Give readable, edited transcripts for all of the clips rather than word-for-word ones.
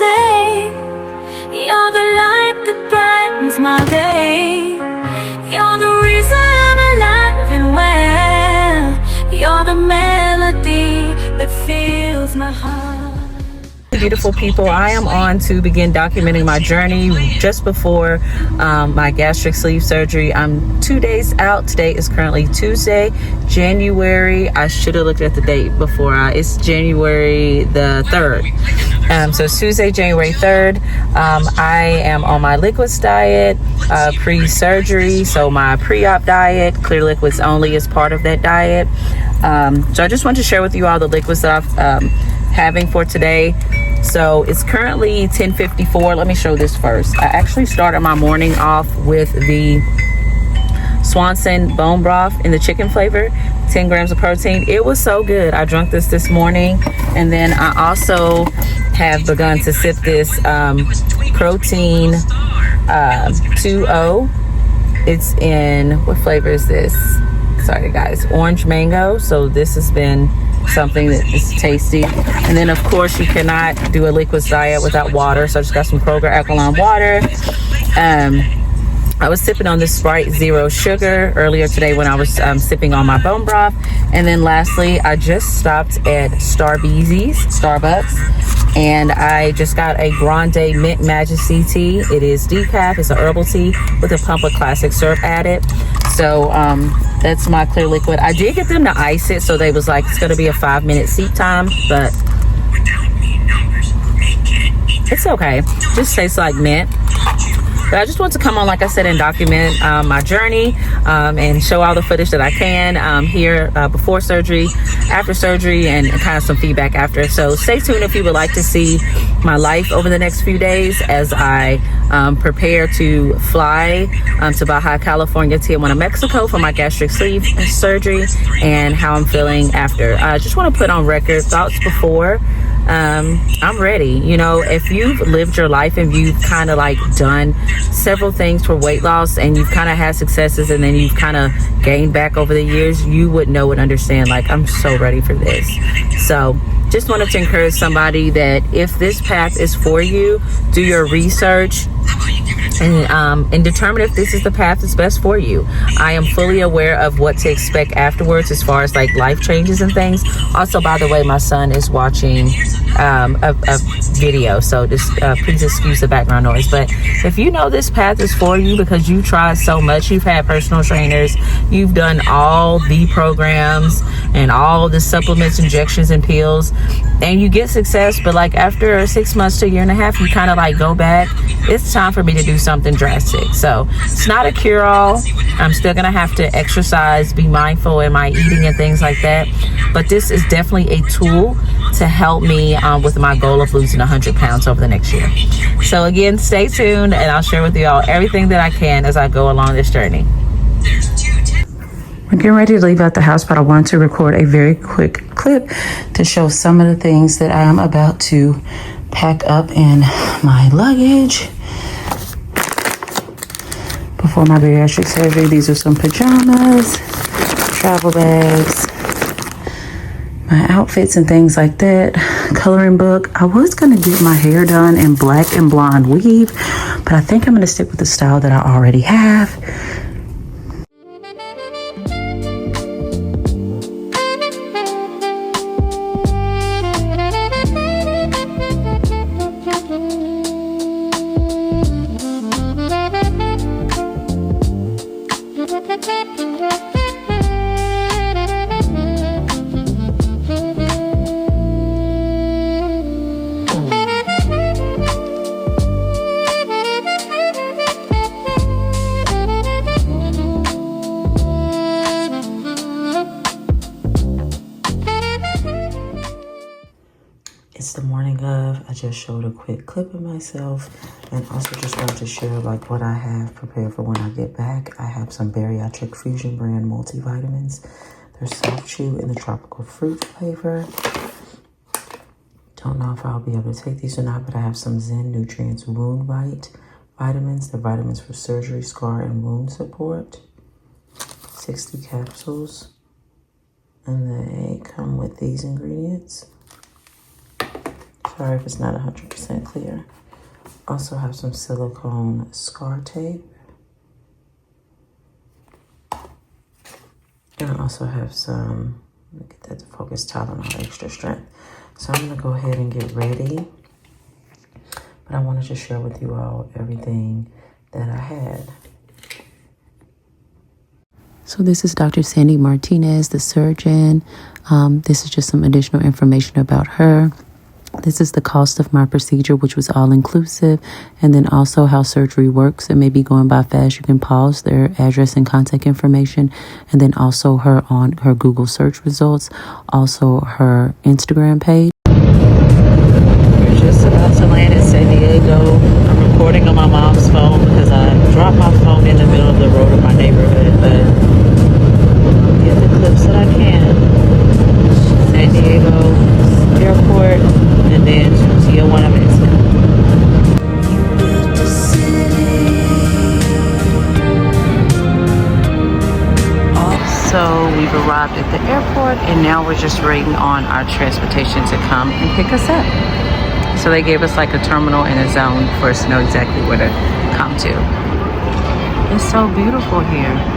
say you're the light that brightens my day. You're the reason I'm alive and well. You're the melody that fills my heart. Beautiful people, I am on to begin documenting my journey just before my gastric sleeve surgery. I'm 2 days out. Today is currently Tuesday, January. I should have looked at the date before. It's January the 3rd. So it's Tuesday, January 3rd. I am on my liquids diet pre-surgery. So my pre-op diet, clear liquids only, is part of that diet. So I just want to share with you all the liquids that I'm having for today. So it's currently 10:54. Let me show this first. I actually started my morning off with the Swanson bone broth in the chicken flavor, 10 grams of protein. It was so good. I drank this morning, and then I also have begun to sip this protein 2.0. It's in, what flavor is this? Sorry guys, orange mango. So this has been something that is tasty. And then of course you cannot do a liquids diet without water, so I just got some Kroger alkaline water. I was sipping on this Sprite Zero Sugar earlier today when I was sipping on my bone broth. And then lastly, I just stopped at Starbucks, and I just got a Grande Mint Majesty tea. It is decaf. It's a herbal tea with a pump of classic syrup added. So that's my clear liquid. I did get them to ice it, so they was like, it's gonna be a 5-minute seat time, but it's okay. Just tastes like mint. But I just want to come on, like I said, and document my journey and show all the footage that I can here before surgery, after surgery, and kind of some feedback after. So stay tuned if you would like to see my life over the next few days as I prepare to fly to Baja California, Tijuana, Mexico for my gastric sleeve surgery, and how I'm feeling after. I just want to put on record thoughts before. I'm ready. You know, if you've lived your life and you've kind of like done several things for weight loss, and you've kind of had successes, and then you've kind of gained back over the years, you would know and understand, like, I'm so ready for this. So just wanted to encourage somebody that if this path is for you, do your research and determine if this is the path that's best for you. I am fully aware of what to expect afterwards as far as like life changes and things. Also, by the way, my son is watching a video, so just please excuse the background noise. But if you know this path is for you because you tried so much, you've had personal trainers, you've done all the programs and all the supplements, injections, and pills, and you get success, but like after 6 months to a year and a half, you kind of like go back, it's time for me to do something drastic. So it's not a cure-all. I'm still gonna have to exercise, be mindful in my eating and things like that, but this is definitely a tool to help me with my goal of losing 100 pounds over the next year. So again, stay tuned, and I'll share with you all everything that I can as I go along this journey. We're getting ready to leave out the house, but I wanted to record a very quick clip to show some of the things that I am about to pack up in my luggage before my bariatric surgery. These are some pajamas, travel bags, my outfits and things like that, coloring book. I was gonna get my hair done in black and blonde weave, but I think I'm gonna stick with the style that I already have. It's the morning of. I just showed a quick clip of myself, and also just wanted to share like what I have prepared for when I get back. I have some Bariatric Fusion brand multivitamins. They're soft chew in the tropical fruit flavor. Don't know if I'll be able to take these or not, but I have some Zen Nutrients Wound Bite vitamins. They're vitamins for surgery, scar, and wound support. 60 capsules. And they come with these ingredients. Sorry if it's not 100% clear. Also have some silicone scar tape. And I also have some, let me get that to focus, Tylenol extra strength. So I'm gonna go ahead and get ready. But I wanted to share with you all everything that I had. So this is Dr. Sandy Martinez, the surgeon. This is just some additional information about her. This is the cost of my procedure, which was all inclusive, and then also how surgery works. It may be going by fast. You can pause their address and contact information, and then also her Google search results, also her Instagram page. We're just about to land in San Diego. I'm recording on my mom's phone because I dropped my phone in the middle of the road of my neighborhood, but I'll get the clips that I can. San Diego Airport, and then Tiajuana, Mexico. So we've arrived at the airport, and now we're just waiting on our transportation to come and pick us up. So they gave us like a terminal and a zone for us to know exactly where to come to. It's so beautiful here.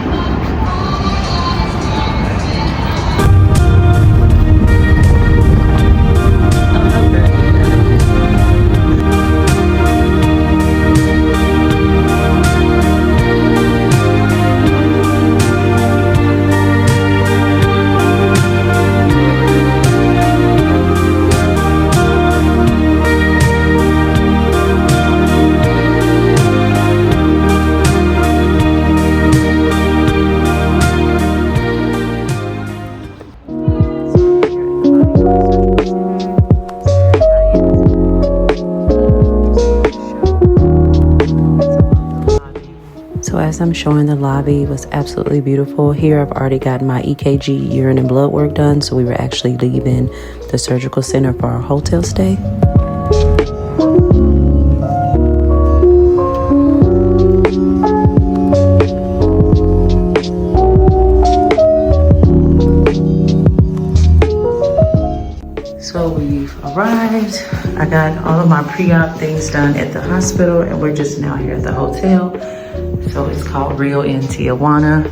So as I'm showing, the lobby was absolutely beautiful. Here I've already gotten my EKG, urine and blood work done, so we were actually leaving the surgical center for our hotel stay. So we've arrived. I got all of my pre-op things done at the hospital, and we're just now here at the hotel. So it's called Rio in Tijuana.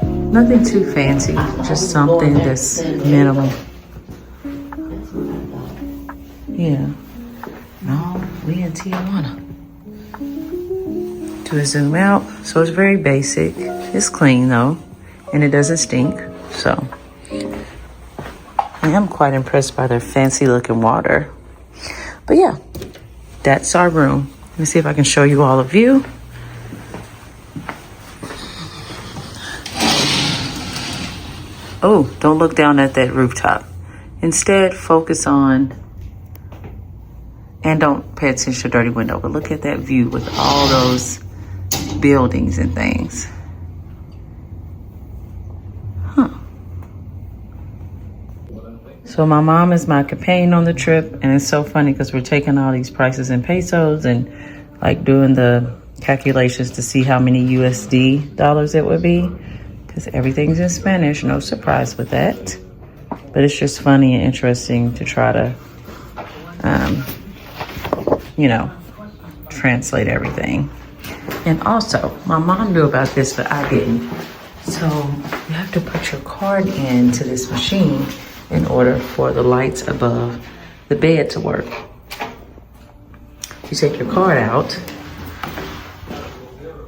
Nothing too fancy, just something that's minimal. Yeah. No, we in Tijuana. To zoom out, so it's very basic. It's clean though, and it doesn't stink. So I am quite impressed by their fancy looking water. But yeah, that's our room. Let me see if I can show you all a view. Oh, don't look down at that rooftop. Instead, focus on, and don't pay attention to the dirty window, but look at that view with all those buildings and things. Huh. So my mom is my companion on the trip, and it's so funny because we're taking all these prices in pesos and like doing the calculations to see how many USD dollars it would be. Because everything's in Spanish, no surprise with that. But it's just funny and interesting to try to, translate everything. And also, my mom knew about this, but I didn't. So you have to put your card into this machine in order for the lights above the bed to work. You take your card out.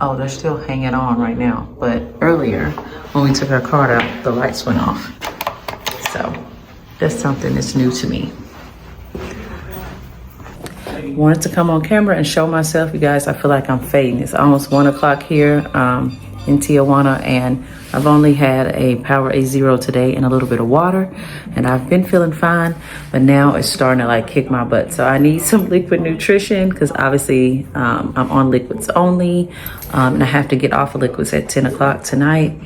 Oh, they're still hanging on right now. But earlier, when we took our card out, the lights went off. So that's something that's new to me. Wanted to come on camera and show myself. You guys, I feel like I'm fading. It's almost 1 o'clock here in Tijuana, and I've only had a Power A0 today and a little bit of water, and I've been feeling fine, but now it's starting to like kick my butt. So I need some liquid nutrition because obviously I'm on liquids only, and I have to get off of liquids at 10 o'clock tonight,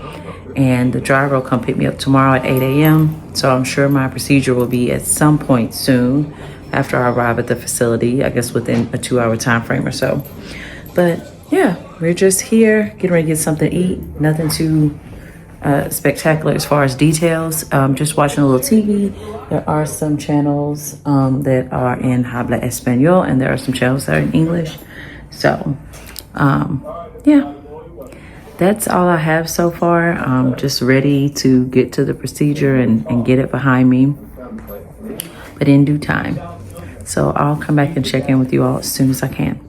and the driver will come pick me up tomorrow at 8 a.m. So I'm sure my procedure will be at some point soon after I arrive at the facility, I guess within a 2-hour time frame or so. But yeah, we're just here getting ready to get something to eat. Nothing too spectacular as far as details. Just watching a little TV. There are some channels that are in Habla Espanol, and there are some channels that are in English. So, yeah, that's all I have so far. I'm just ready to get to the procedure and get it behind me, but in due time. So I'll come back and check in with you all as soon as I can.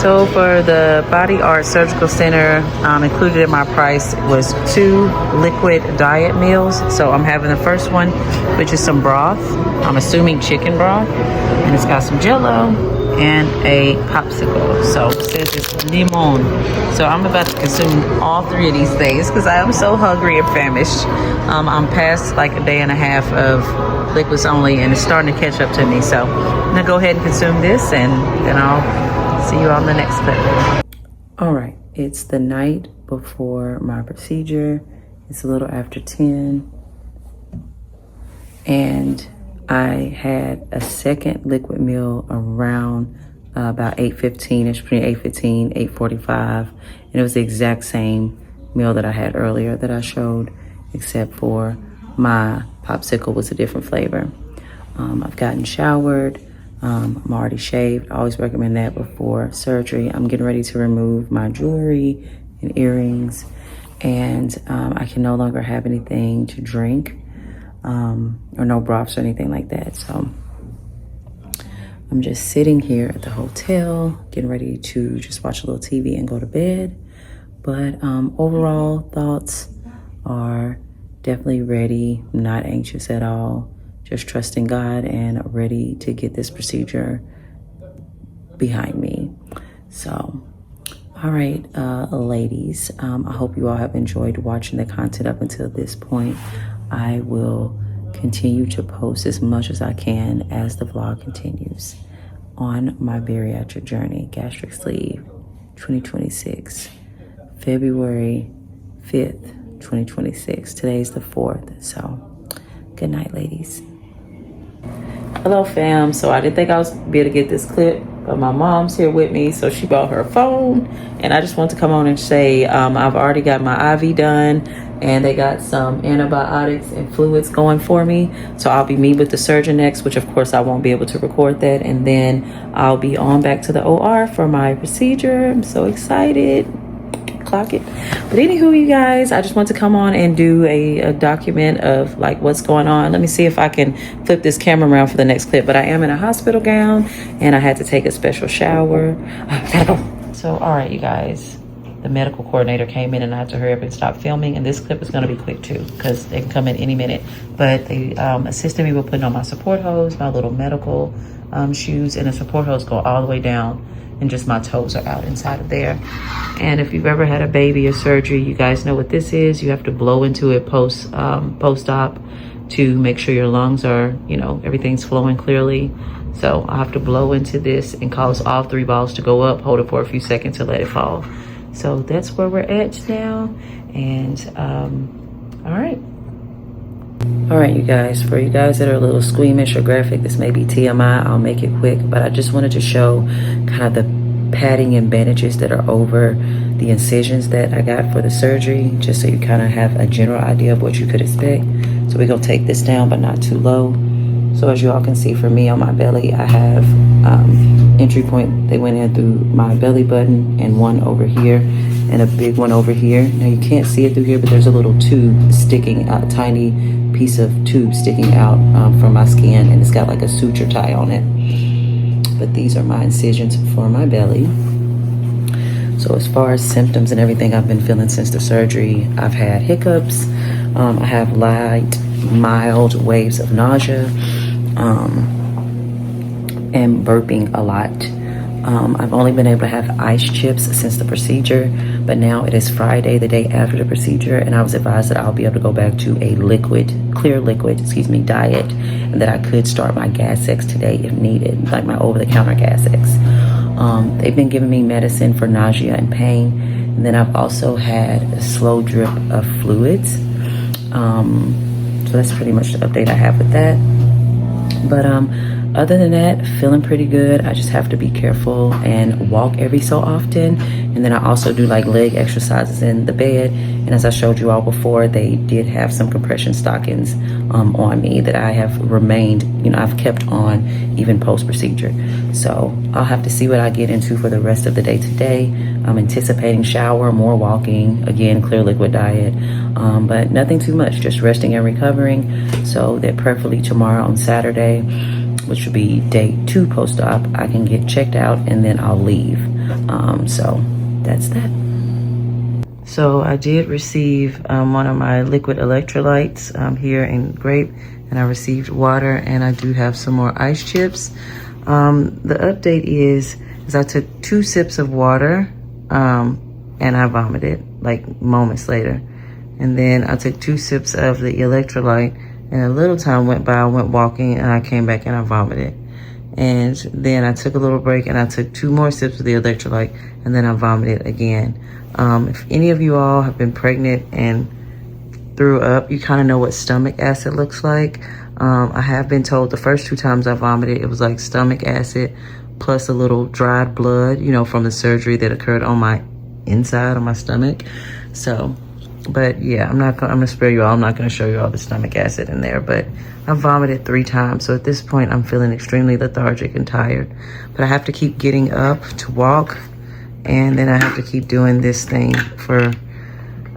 So for the Body Art Surgical Center, included in my price was 2 liquid diet meals. So I'm having the first one, which is some broth. I'm assuming chicken broth. And it's got some Jell-O and a popsicle. So it says it's limon. So I'm about to consume all 3 of these things because I am so hungry and famished. I'm past like a day and a half of liquids only, and it's starting to catch up to me. So I'm gonna go ahead and consume this, and then I'll see you on the next clip. All right, it's the night before my procedure. It's a little after 10. And I had a second liquid meal around about 8:15ish, between 8:15, 8:45. And it was the exact same meal that I had earlier that I showed, except for my popsicle was a different flavor. I've gotten showered. I'm already shaved. I always recommend that before surgery. I'm getting ready to remove my jewelry and earrings, and I can no longer have anything to drink, or no broths or anything like that. So I'm just sitting here at the hotel, getting ready to just watch a little TV and go to bed. But overall thoughts are definitely ready, not anxious at all. Just trusting God and ready to get this procedure behind me. So, all right, ladies, I hope you all have enjoyed watching the content up until this point. I will continue to post as much as I can as the vlog continues on my bariatric journey, gastric sleeve 2026, February 5th, 2026. Today's the 4th, so good night, ladies. Hello fam. So I didn't think I was be able to get this clip, but my mom's here with me, so she brought her phone, and I just want to come on and say I've already got my IV done, and they got some antibiotics and fluids going for me. So I'll be meeting with the surgeon next, which of course I won't be able to record that, and then I'll be on back to the OR for my procedure. I'm so excited. Clock it. But anywho, you guys, I just want to come on and do a document of like what's going on. Let me see if I can flip this camera around for the next clip. But I am in a hospital gown, and I had to take a special shower. Gotta go. So all right, you guys, the medical coordinator came in, and I had to hurry up and stop filming. And this clip is going to be quick too, because they can come in any minute. But they assisted me with putting on my support hose, my little medical shoes, and the support hose go all the way down, and just my toes are out inside of there. And if you've ever had a baby or surgery, you guys know what this is. You have to blow into it post-op to make sure your lungs are, everything's flowing clearly. So I have to blow into this and cause all 3 balls to go up, hold it for a few seconds to let it fall. So that's where we're at now. And all right. All right, you guys, for you guys that are a little squeamish or graphic, this may be TMI. I'll make it quick, but I just wanted to show kind of the padding and bandages that are over the incisions that I got for the surgery, just so you kind of have a general idea of what you could expect. So we're gonna take this down, but not too low. So as you all can see, for me on my belly, I have entry point. They went in through my belly button, and one over here, and a big one over here. Now you can't see it through here, but there's a little tube sticking out, tiny piece of tube sticking out from my skin, and it's got like a suture tie on it. But these are my incisions for my belly. So as far as symptoms and everything I've been feeling since the surgery, I've had hiccups. I have light, mild waves of nausea, and burping a lot. I've only been able to have ice chips since the procedure, but now it is Friday, the day after the procedure, and I was advised that I'll be able to go back to a clear liquid diet, and that I could start my Gas-X today if needed, like my over-the-counter Gas-X. They've been giving me medicine for nausea and pain, and then I've also had a slow drip of fluids. So that's pretty much the update I have with that. But other than that, feeling pretty good. I just have to be careful and walk every so often And then I also do like leg exercises in the bed. And as I showed you all before, they did have some compression stockings on me that I have remained, I've kept on even post-procedure. So I'll have to see what I get into for the rest of the day today. I'm anticipating shower, more walking, again, clear liquid diet, but nothing too much, just resting and recovering, so that prayerfully tomorrow on Saturday, which will be day 2 post-op, I can get checked out and then I'll leave. So that's that. So I did receive one of my liquid electrolytes here in grape, and I received water, and I do have some more ice chips. The update is I took 2 sips of water and I vomited like moments later. And then I took 2 sips of the electrolyte, and a little time went by, I went walking, and I came back and I vomited. And then I took a little break and I took 2 more sips of the electrolyte, and then I vomited again. If any of you all have been pregnant and threw up, you kind of know what stomach acid looks like. I have been told the first 2 times I vomited, it was like stomach acid plus a little dried blood, from the surgery that occurred on my inside of my stomach. So, but yeah, I'm gonna spare you all. I'm not gonna show you all the stomach acid in there, but I vomited 3 times. So at this point, I'm feeling extremely lethargic and tired, but I have to keep getting up to walk. And then I have to keep doing this thing for,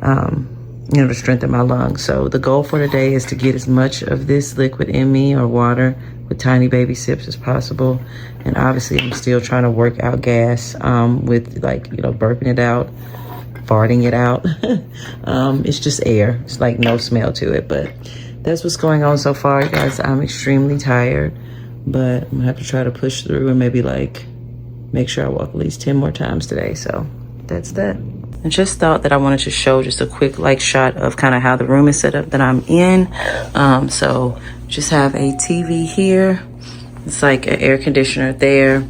to strengthen my lungs. So the goal for today is to get as much of this liquid in me, or water, with tiny baby sips as possible. And obviously I'm still trying to work out gas with burping it out, farting it out. It's just air. It's like no smell to it, but that's what's going on so far, you guys. I'm extremely tired, but I'm gonna have to try to push through and maybe make sure I walk at least 10 more times today. So that's that. I just thought that I wanted to show just a quick shot of kind of how the room is set up that I'm in. So just have a TV here. It's like an air conditioner there.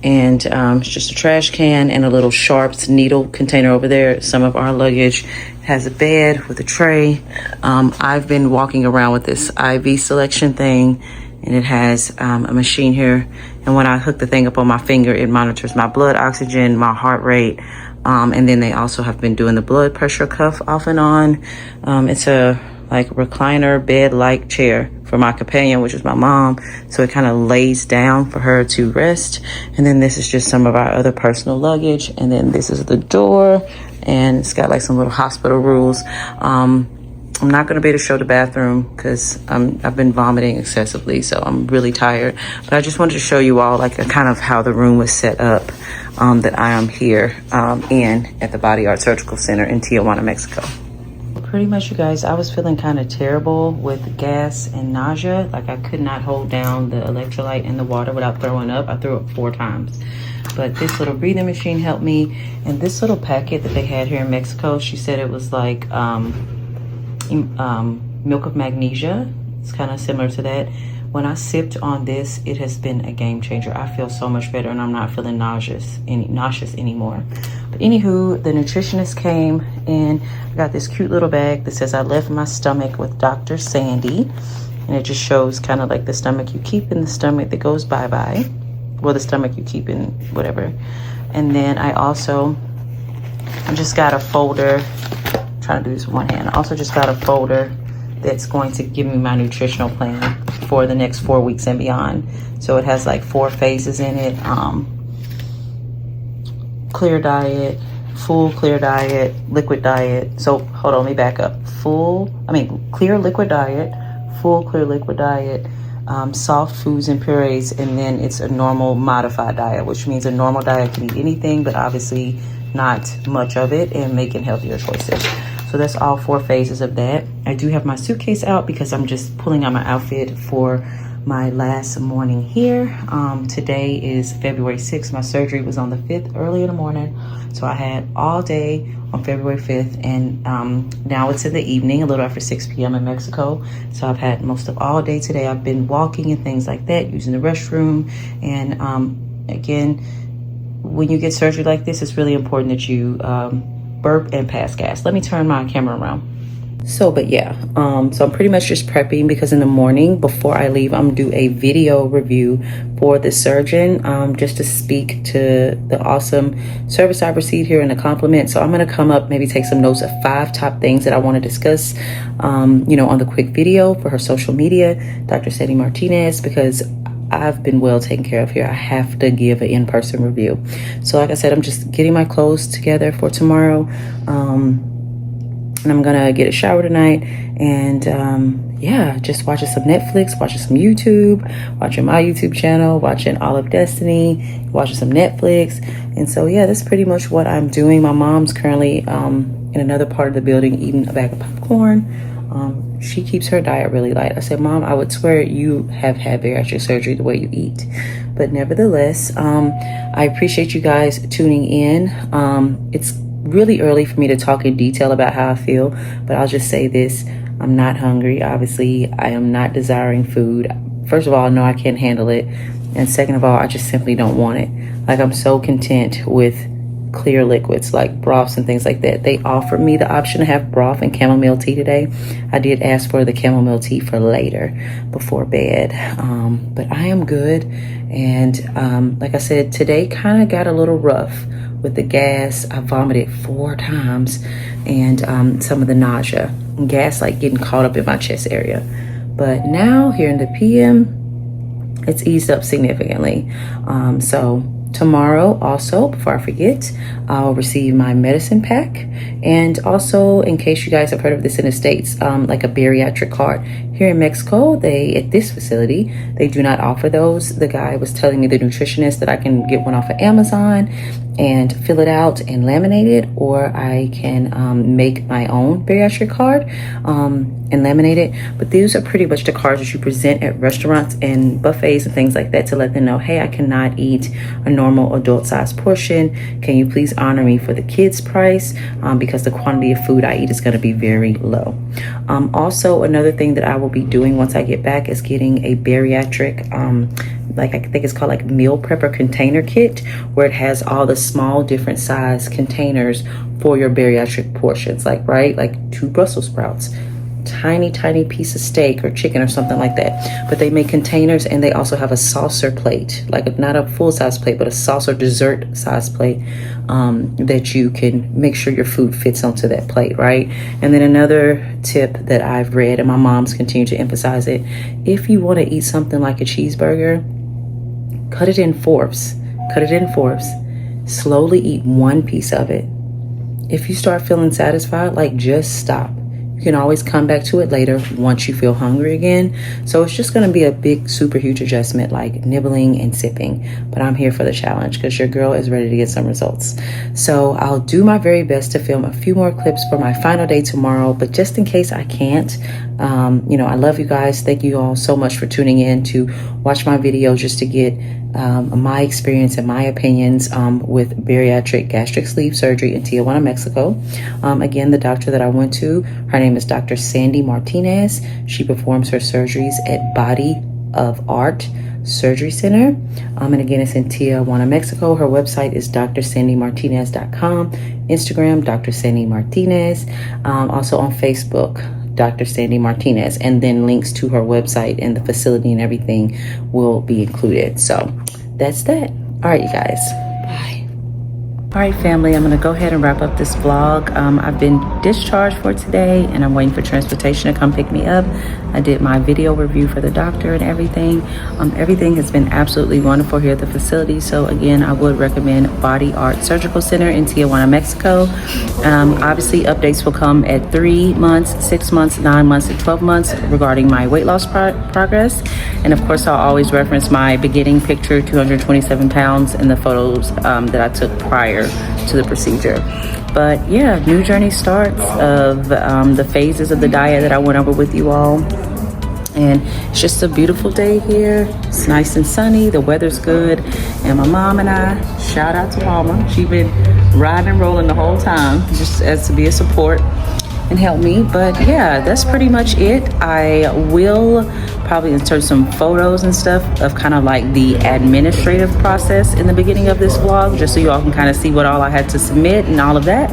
And it's just a trash can and a little Sharps needle container over there. Some of our luggage. Has a bed with a tray. I've been walking around with this IV selection thing, and it has a machine here. And when I hook the thing up on my finger, it monitors my blood oxygen, my heart rate. And then they also have been doing the blood pressure cuff off and on. It's a recliner bed-like chair for my companion, which is my mom. So it kind of lays down for her to rest. And then this is just some of our other personal luggage. And then this is the door, and it's got some little hospital rules. I'm not going to be able to show the bathroom because I've been vomiting excessively, so I'm really tired. But I just wanted to show you all a kind of how the room was set up that I am here at the Body Art Surgical Center in Tijuana, Mexico. Pretty much, you guys, I was feeling kind of terrible with gas and nausea. I could not hold down the electrolyte and the water without throwing up. I threw up 4 times. But this little breathing machine helped me. And this little packet that they had here in Mexico, she said it was milk of magnesia. It's kind of similar to that. When I sipped on this, it has been a game changer. I feel so much better, and I'm not feeling nauseous anymore. But anywho, the nutritionist came, and I got this cute little bag that says I left my stomach with Dr. Sandy, and it just shows kind of the stomach you keep in the stomach that goes bye-bye. Well, the stomach you keep in whatever. And then I just got a folder. I'm trying to do this with one hand. I also just got a folder that's going to give me my nutritional plan for the next 4 weeks and beyond. So it has 4 phases in it. Clear diet, full clear diet, liquid diet. So hold on, let me back up. Clear liquid diet, full clear liquid diet, soft foods and purees, and then it's a normal modified diet, which means a normal diet can eat anything, but obviously not much of it, and making healthier choices. So that's all 4 phases of that. I do have my suitcase out because I'm just pulling out my outfit for my last morning here. Today is February 6th. My surgery was on the 5th early in the morning. So I had all day on February 5th, and now it's in the evening, a little after 6 p.m. in Mexico. So I've had most of all day today. I've been walking and things like that, using the restroom. And again, when you get surgery like this, it's really important that you burp and pass gas. Let me turn my camera around. But yeah, so I'm pretty much just prepping because in the morning before I leave, I'm gonna do a video review for the surgeon, just to speak to the awesome service I received here and a compliment. So I'm gonna come up, maybe take some notes of 5 top things that I want to discuss, on the quick video for her social media, Dr. Sandy Martinez, because I've been well taken care of here. I have to give an in-person review. So like I said, I'm just getting my clothes together for tomorrow. And I'm gonna get a shower tonight and just watching some Netflix, watching some YouTube, watching my YouTube channel, watching All of Destiny, watching some Netflix. And so yeah, that's pretty much what I'm doing. My mom's currently in another part of the building eating a bag of popcorn. She keeps her diet really light. I said, Mom, I would swear you have had bariatric surgery the way you eat. But nevertheless, I appreciate you guys tuning in. It's really early for me to talk in detail about how I feel, but I'll just say this. I'm not hungry. Obviously, I am not desiring food. First of all, I know I can't handle it. And second of all, I just simply don't want it. Like, I'm so content with clear liquids like broths and things like that. They offered me the option to have broth and chamomile tea today. I did ask for the chamomile tea for later before bed, but I am good. And like I said, today kind of got a little rough with the gas. I vomited 4 times and some of the nausea and gas like getting caught up in my chest area. But now here in the PM, it's eased up significantly. So tomorrow also, before I forget, I'll receive my medicine pack. And also, in case you guys have heard of this in the States, like a bariatric card. Here in Mexico, at this facility, they do not offer those. The guy was telling me, the nutritionist, that I can get one off of Amazon and fill it out and laminate it, or I can make my own bariatric card and laminate it. But these are pretty much the cards that you present at restaurants and buffets and things like that to let them know, hey, I cannot eat a normal adult size portion. Can you please honor me for the kids price? Because the quantity of food I eat is going to be very low. Also, another thing that I will be doing once I get back is getting a bariatric like I think it's called like meal prepper container kit, where it has all the small different size containers for your bariatric portions, like 2 Brussels sprouts, tiny piece of steak or chicken or something like that. But they make containers, and they also have a saucer plate, like not a full size plate, but a saucer dessert size plate, that you can make sure your food fits onto that plate, right? And then another tip that I've read, and my mom's continued to emphasize it, if you want to eat something like a cheeseburger, cut it in fourths. Slowly eat 1 piece of it. If you start feeling satisfied, just stop. You can always come back to it later once you feel hungry again. So it's just going to be a big, super huge adjustment, like nibbling and sipping. But I'm here for the challenge because your girl is ready to get some results. So I'll do my very best to film a few more clips for my final day tomorrow. But just in case I can't, I love you guys. Thank you all so much for tuning in to watch my video just to get my experience and my opinions with bariatric gastric sleeve surgery in Tijuana, Mexico. Again, the doctor that I went to, her name is Dr. Sandy Martinez. She performs her surgeries at Body of Art Surgery Center. And again, it's in Tijuana, Mexico. Her website is drsandymartinez.com. Instagram, Dr. Sandy Martinez. Also on Facebook, Dr. Sandy Martinez, and then links to her website and the facility and everything will be included. So that's that. All right, you guys. Bye. All right, family, I'm going to go ahead and wrap up this vlog. I've been discharged for today, and I'm waiting for transportation to come pick me up. I did my video review for the doctor and everything. Everything has been absolutely wonderful here at the facility. So again, I would recommend Body Art Surgical Center in Tijuana, Mexico. Obviously, updates will come at 3 months, 6 months, 9 months, and 12 months regarding my weight loss progress. And of course, I'll always reference my beginning picture, 227 pounds, and the photos that I took prior to the procedure. But yeah, new journey starts of the phases of the diet that I went over with you all. And it's just a beautiful day here. It's nice and sunny, the weather's good, and my mom and I, shout out to Mama, she's been riding and rolling the whole time just as to be a support. and help me. But yeah, that's pretty much it. I will probably insert some photos and stuff of kind of like the administrative process in the beginning of this vlog, just so you all can kind of see what all I had to submit and all of that.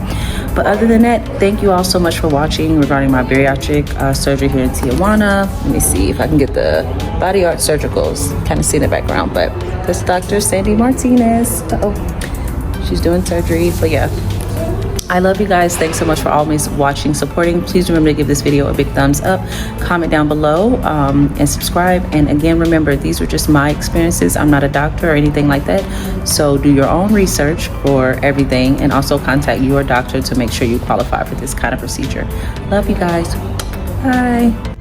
But other than that, thank you all so much for watching regarding my bariatric surgery here in Tijuana. Let me see if I can get the body art surgicals, kind of see in the background. But this is Dr. Sandy Martinez. She's doing surgery. But yeah, I love you guys. Thanks so much for always watching, supporting. Please remember to give this video a big thumbs up, comment down below, and subscribe. And again, remember, these are just my experiences. I'm not a doctor or anything like that. So do your own research for everything, and also contact your doctor to make sure you qualify for this kind of procedure. Love you guys. Bye.